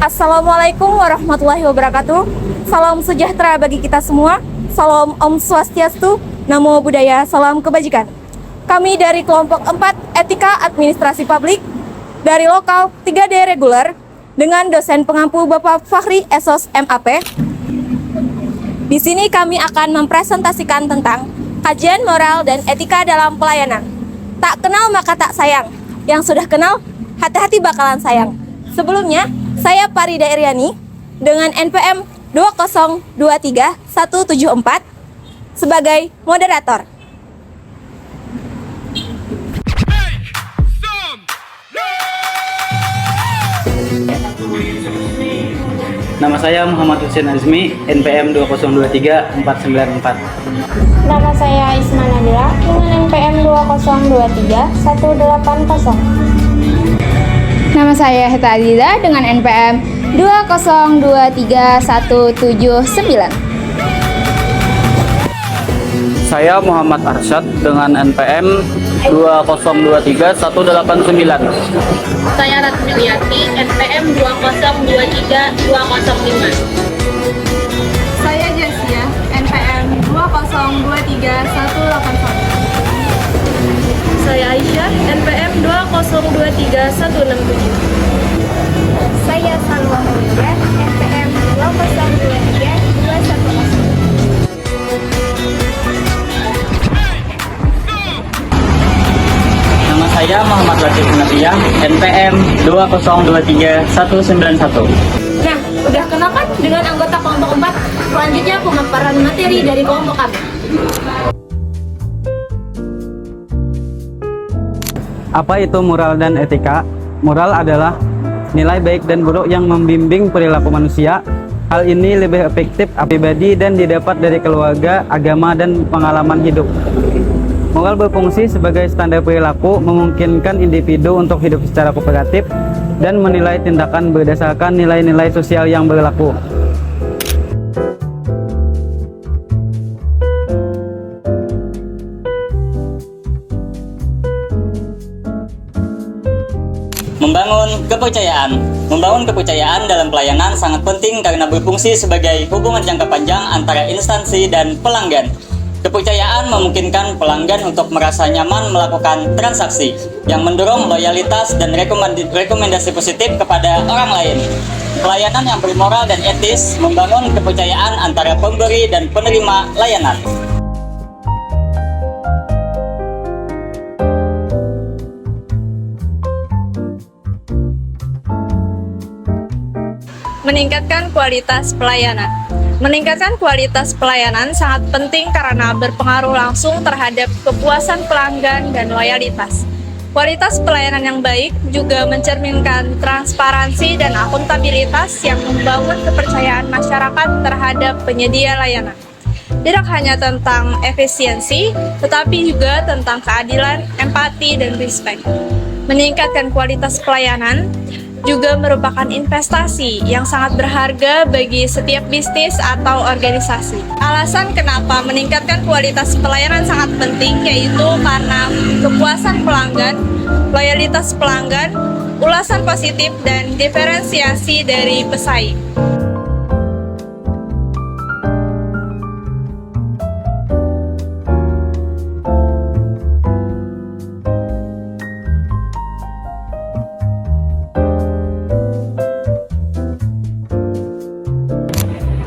Assalamualaikum warahmatullahi wabarakatuh. Salam sejahtera bagi kita semua. Salam Om Swastiastu, Namo Buddhaya, salam kebajikan. Kami dari kelompok 4 Etika Administrasi Publik dari lokal 3D reguler dengan dosen pengampu Bapak Fakhri Esos MAP. Di sini kami akan mempresentasikan tentang kajian moral dan etika dalam pelayanan. Tak kenal maka tak sayang. Yang sudah kenal, hati-hati bakalan sayang. Sebelumnya, saya Farida Iryani dengan NPM 2023174 sebagai moderator. Nama saya Muhammad Hussein Azmi, NPM 2023494. Nama saya Isma Nadira dengan NPM 2023180. Nama saya Heta Aziza dengan NPM 2023179. Saya Muhammad Arsyad dengan NPM 2023189. Saya Ratmiliati, NPM 2023205. Saya Jessia, NPM 2023181. Saya Aisyah, NPM 2023167. Saya Salwa Maulida, NPM 2023210. Nama saya Muhammad Latif Nabiah, NPM 2023191. Nah, udah kenal kan dengan anggota kelompok 4? Selanjutnya pemaparan materi dari kelompok kami. Apa itu moral dan etika? Moral adalah nilai baik dan buruk yang membimbing perilaku manusia. Hal ini lebih efektif pribadi dan didapat dari keluarga, agama, dan pengalaman hidup. Moral berfungsi sebagai standar perilaku, memungkinkan individu untuk hidup secara kooperatif dan menilai tindakan berdasarkan nilai-nilai sosial yang berlaku. Membangun kepercayaan dalam pelayanan sangat penting karena berfungsi sebagai hubungan jangka panjang antara instansi dan pelanggan. Kepercayaan memungkinkan pelanggan untuk merasa nyaman melakukan transaksi yang mendorong loyalitas dan rekomendasi positif kepada orang lain. Pelayanan yang bermoral dan etis membangun kepercayaan antara pemberi dan penerima layanan. Meningkatkan kualitas pelayanan. Meningkatkan kualitas pelayanan sangat penting karena berpengaruh langsung terhadap kepuasan pelanggan dan loyalitas. Kualitas pelayanan yang baik juga mencerminkan transparansi dan akuntabilitas yang membangun kepercayaan masyarakat terhadap penyedia layanan. Tidak hanya tentang efisiensi, tetapi juga tentang keadilan, empati, dan respect. Meningkatkan kualitas pelayanan juga merupakan investasi yang sangat berharga bagi setiap bisnis atau organisasi. Alasan kenapa meningkatkan kualitas pelayanan sangat penting yaitu karena kepuasan pelanggan, loyalitas pelanggan, ulasan positif, dan diferensiasi dari pesaing.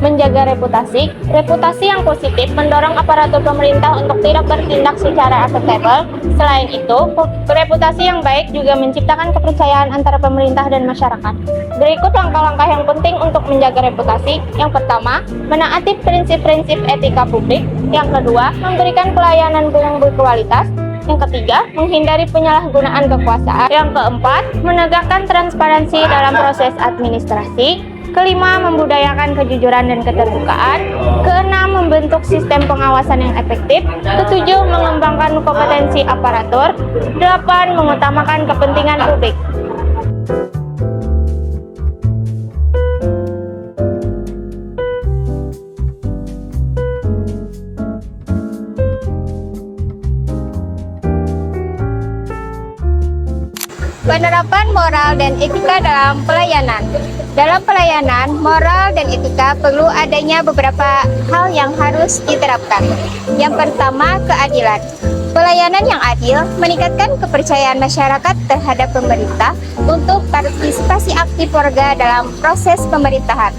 Menjaga reputasi. Reputasi yang positif mendorong aparatur pemerintah untuk tidak bertindak secara akuntabel. Selain itu, reputasi yang baik juga menciptakan kepercayaan antara pemerintah dan masyarakat. Berikut langkah-langkah yang penting untuk menjaga reputasi. Yang pertama, menaati prinsip-prinsip etika publik. Yang kedua, memberikan pelayanan yang berkualitas. Yang ketiga, menghindari penyalahgunaan kekuasaan. Yang keempat, menegakkan transparansi dalam proses administrasi. Kelima, membudayakan kejujuran dan keterbukaan. Keenam, membentuk sistem pengawasan yang efektif. Ketujuh, mengembangkan kompetensi aparatur. Delapan, mengutamakan kepentingan publik. Penerapan moral dan etika dalam pelayanan. Dalam pelayanan, moral dan etika perlu adanya beberapa hal yang harus diterapkan. Yang pertama, keadilan. Pelayanan yang adil meningkatkan kepercayaan masyarakat terhadap pemerintah untuk partisipasi aktif warga dalam proses pemerintahan.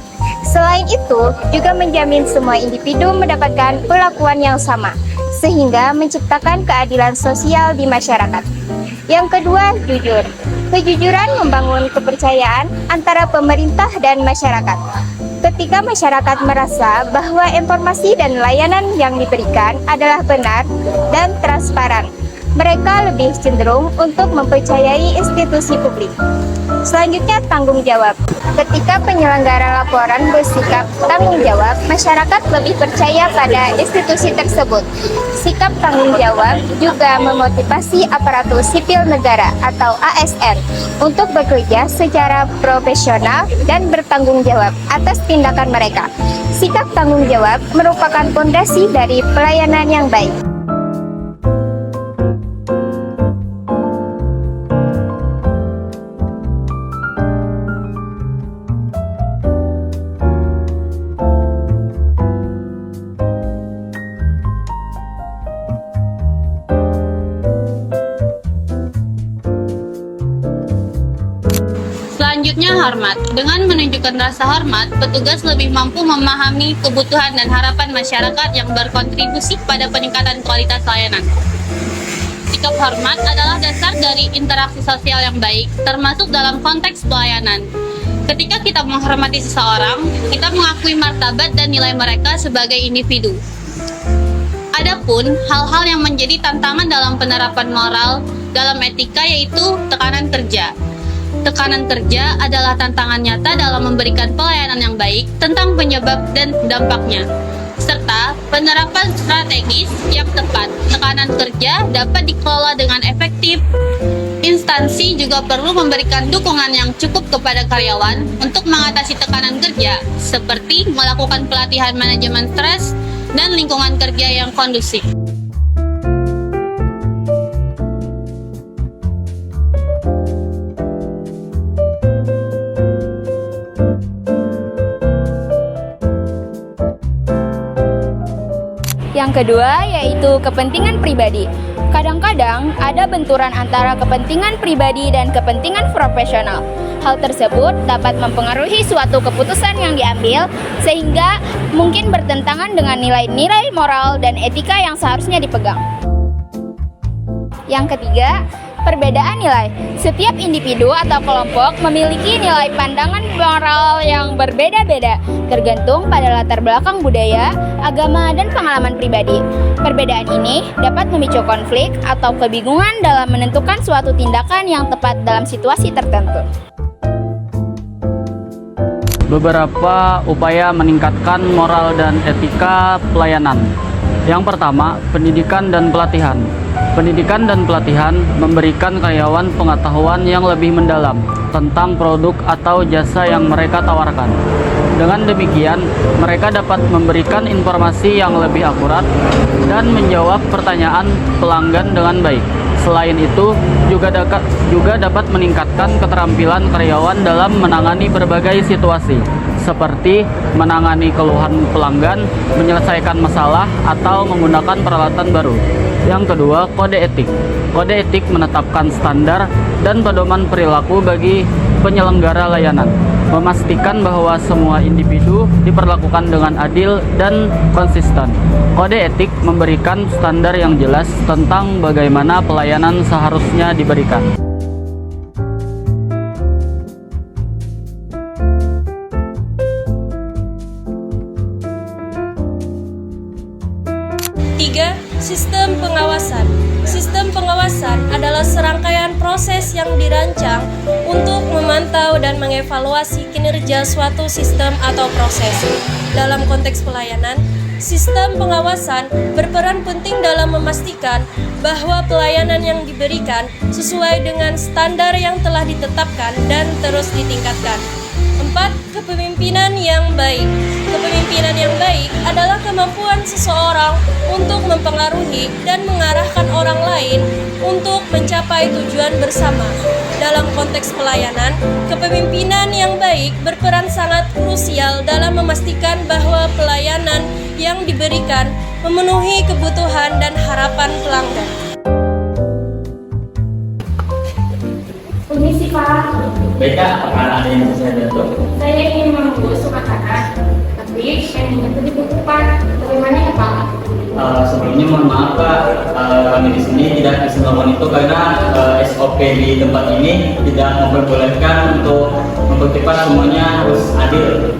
Selain itu, juga menjamin semua individu mendapatkan perlakuan yang sama, sehingga menciptakan keadilan sosial di masyarakat. Yang kedua, jujur. Kejujuran membangun kepercayaan antara pemerintah dan masyarakat. Ketika masyarakat merasa bahwa informasi dan layanan yang diberikan adalah benar dan transparan, mereka lebih cenderung untuk mempercayai institusi publik. Selanjutnya, tanggung jawab. Ketika penyelenggara laporan bersikap tanggung jawab, masyarakat lebih percaya pada institusi tersebut. Sikap tanggung jawab juga memotivasi aparatur sipil negara atau ASN untuk bekerja secara profesional dan bertanggung jawab atas tindakan mereka. Sikap tanggung jawab merupakan fondasi dari pelayanan yang baik. Selanjutnya, hormat. Dengan menunjukkan rasa hormat, petugas lebih mampu memahami kebutuhan dan harapan masyarakat yang berkontribusi pada peningkatan kualitas layanan. Sikap hormat adalah dasar dari interaksi sosial yang baik, termasuk dalam konteks pelayanan. Ketika kita menghormati seseorang, kita mengakui martabat dan nilai mereka sebagai individu. Adapun hal-hal yang menjadi tantangan dalam penerapan moral dalam etika yaitu tekanan kerja. Tekanan kerja adalah tantangan nyata dalam memberikan pelayanan yang baik tentang penyebab dan dampaknya, serta penerapan strategis yang tepat. Tekanan kerja dapat dikelola dengan efektif. Instansi juga perlu memberikan dukungan yang cukup kepada karyawan untuk mengatasi tekanan kerja, seperti melakukan pelatihan manajemen stres dan lingkungan kerja yang kondusif. Yang kedua yaitu kepentingan pribadi. Kadang-kadang ada benturan antara kepentingan pribadi dan kepentingan profesional. Hal tersebut dapat mempengaruhi suatu keputusan yang diambil sehingga mungkin bertentangan dengan nilai-nilai moral dan etika yang seharusnya dipegang. Yang ketiga, perbedaan nilai. Setiap individu atau kelompok memiliki nilai pandangan moral yang berbeda-beda, tergantung pada latar belakang budaya, agama, dan pengalaman pribadi. Perbedaan ini dapat memicu konflik atau kebingungan dalam menentukan suatu tindakan yang tepat dalam situasi tertentu. Beberapa upaya meningkatkan moral dan etika pelayanan. Yang pertama, pendidikan dan pelatihan. Pendidikan dan pelatihan memberikan karyawan pengetahuan yang lebih mendalam tentang produk atau jasa yang mereka tawarkan. Dengan demikian, mereka dapat memberikan informasi yang lebih akurat dan menjawab pertanyaan pelanggan dengan baik. Selain itu, juga dapat meningkatkan keterampilan karyawan dalam menangani berbagai situasi, seperti menangani keluhan pelanggan, menyelesaikan masalah, atau menggunakan peralatan baru. Yang kedua, kode etik. Kode etik menetapkan standar dan pedoman perilaku bagi penyelenggara layanan, memastikan bahwa semua individu diperlakukan dengan adil dan konsisten. Kode etik memberikan standar yang jelas tentang bagaimana pelayanan seharusnya diberikan. Tiga, sistem pengawasan. Sistem pengawasan adalah serangkaian proses yang dirancang untuk memantau dan mengevaluasi kinerja suatu sistem atau proses. Dalam konteks pelayanan, sistem pengawasan berperan penting dalam memastikan bahwa pelayanan yang diberikan sesuai dengan standar yang telah ditetapkan dan terus ditingkatkan. 4. Kepemimpinan yang baik. Kepemimpinan yang baik adalah kemampuan seseorang untuk mempengaruhi dan mengarahkan orang lain untuk mencapai tujuan bersama. dalam konteks pelayanan, kepemimpinan yang baik berperan sangat krusial dalam memastikan bahwa pelayanan yang diberikan memenuhi kebutuhan dan harapan pelanggan. Permisi Pak, Baik Kak, apakah ada yang bisa saya bantu? saya ingin mengurus surat kata, tapi pengennya itu dibutuh Pak. Bagaimana ya Pak? Sebelumnya mohon maaf Kak, kami di sini tidak bisa melakukan itu karena SOP di tempat ini tidak memperbolehkan untuk membuktikan semuanya harus adil.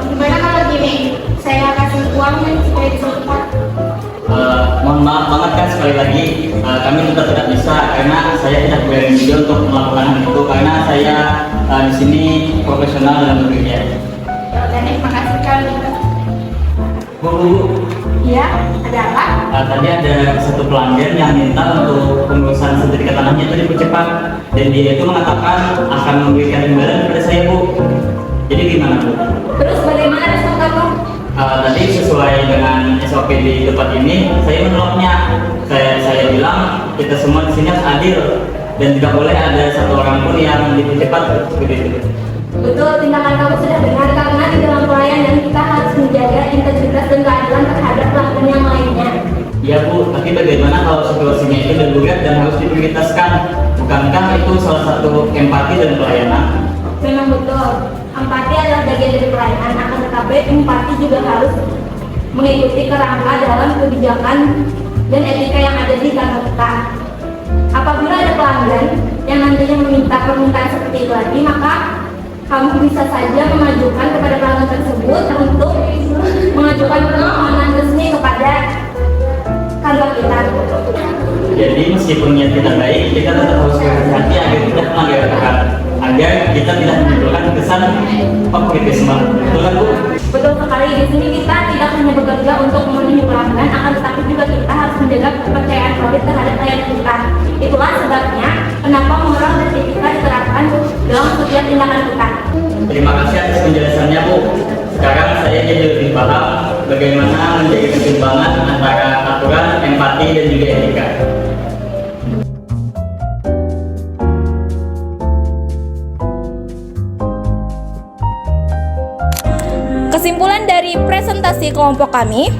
Gimana kalau gini, saya kasih uangnya supaya disuruh Pak? Mohon maaf banget kan sekali lagi, kami tetap tidak bisa karena saya tidak berani juga untuk melakukan hal itu karena saya di sini profesional dalam bekerja. Terima kasih sekali. Bu, Iya, ada apa? tadi ada satu pelanggan yang minta untuk pengurusan sertifikat tanahnya itu dipercepat dan dia itu mengatakan akan memberikan imbalan kepada saya Bu. Jadi gimana Bu? Terus bagaimana respon kamu? Tadi sesuai dengan SOP di tempat ini saya menolaknya. Saya bilang kita semua di sini harus adil dan tidak boleh ada satu orang pun yang dipercepat seperti itu. Betul, tindakan kamu sudah benar karena di dalam pelayanan kita harus menjaga integritas dan keadilan terhadap pelanggan yang lainnya. Ya Bu, tapi bagaimana kalau situasinya itu darurat dan harus diprioritaskan? Bukankah itu salah satu empati dan pelayanan? Memang betul, empati adalah bagian dari pelayanan, akan tetapi empati juga harus mengikuti kerangka dalam kebijakan dan etika yang ada di kantor kita. Apabila ada pelanggan yang nantinya meminta permintaan seperti itu lagi, maka kamu bisa saja mengajukan kepada pelanggan tersebut untuk mengajukan permohonan resmi kepada kantor kita. Jadi meskipun niat kita baik, kita tetap harus berhati-hati agar tidak melanggar aturan, agar kita tidak menimbulkan kesan favoritisme. Betul kan Bu? Betul sekali, di sini kita tidak hanya bekerja untuk memenuhi pelanggan, akan tetapi juga kita harus menjaga kepercayaan publik terhadap layanan kita. Itulah sebabnya kenapa moral dan etika diterapkan dalam setiap tindakan kita. Terima kasih atas penjelasannya Bu. Sekarang saya jadi lebih paham bagaimana menjaga keseimbangan antara aturan, empati, dan juga etika. Kesimpulan dari presentasi kelompok kami,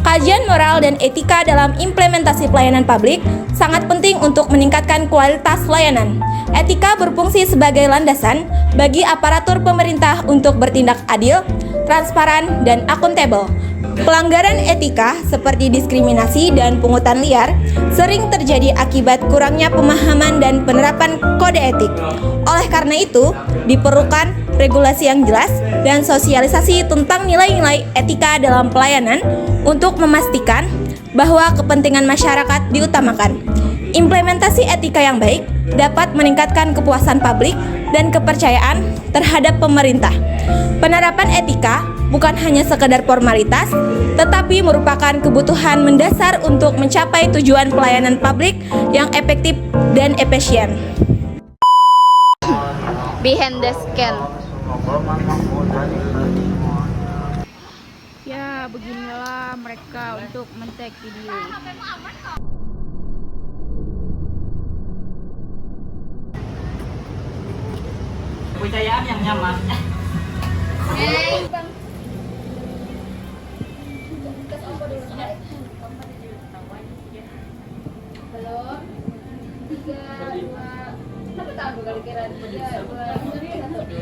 kajian moral dan etika dalam implementasi pelayanan publik sangat penting untuk meningkatkan kualitas layanan. Etika berfungsi sebagai landasan bagi aparatur pemerintah untuk bertindak adil, transparan, dan akuntabel. Pelanggaran etika seperti diskriminasi dan pungutan liar sering terjadi akibat kurangnya pemahaman dan penerapan kode etik. Oleh karena itu, diperlukan regulasi yang jelas dan sosialisasi tentang nilai-nilai etika dalam pelayanan untuk memastikan bahwa kepentingan masyarakat diutamakan. Implementasi etika yang baik dapat meningkatkan kepuasan publik dan kepercayaan terhadap pemerintah. Penerapan etika bukan hanya sekedar formalitas, tetapi merupakan kebutuhan mendasar untuk mencapai tujuan pelayanan publik yang efektif dan efisien. Behind the scan. Ya, beginilah mereka untuk men-tag video. Kepercayaan yang nyaman. Belum. 3, 2. Kenapa tahu kali kira 3, 2, 1.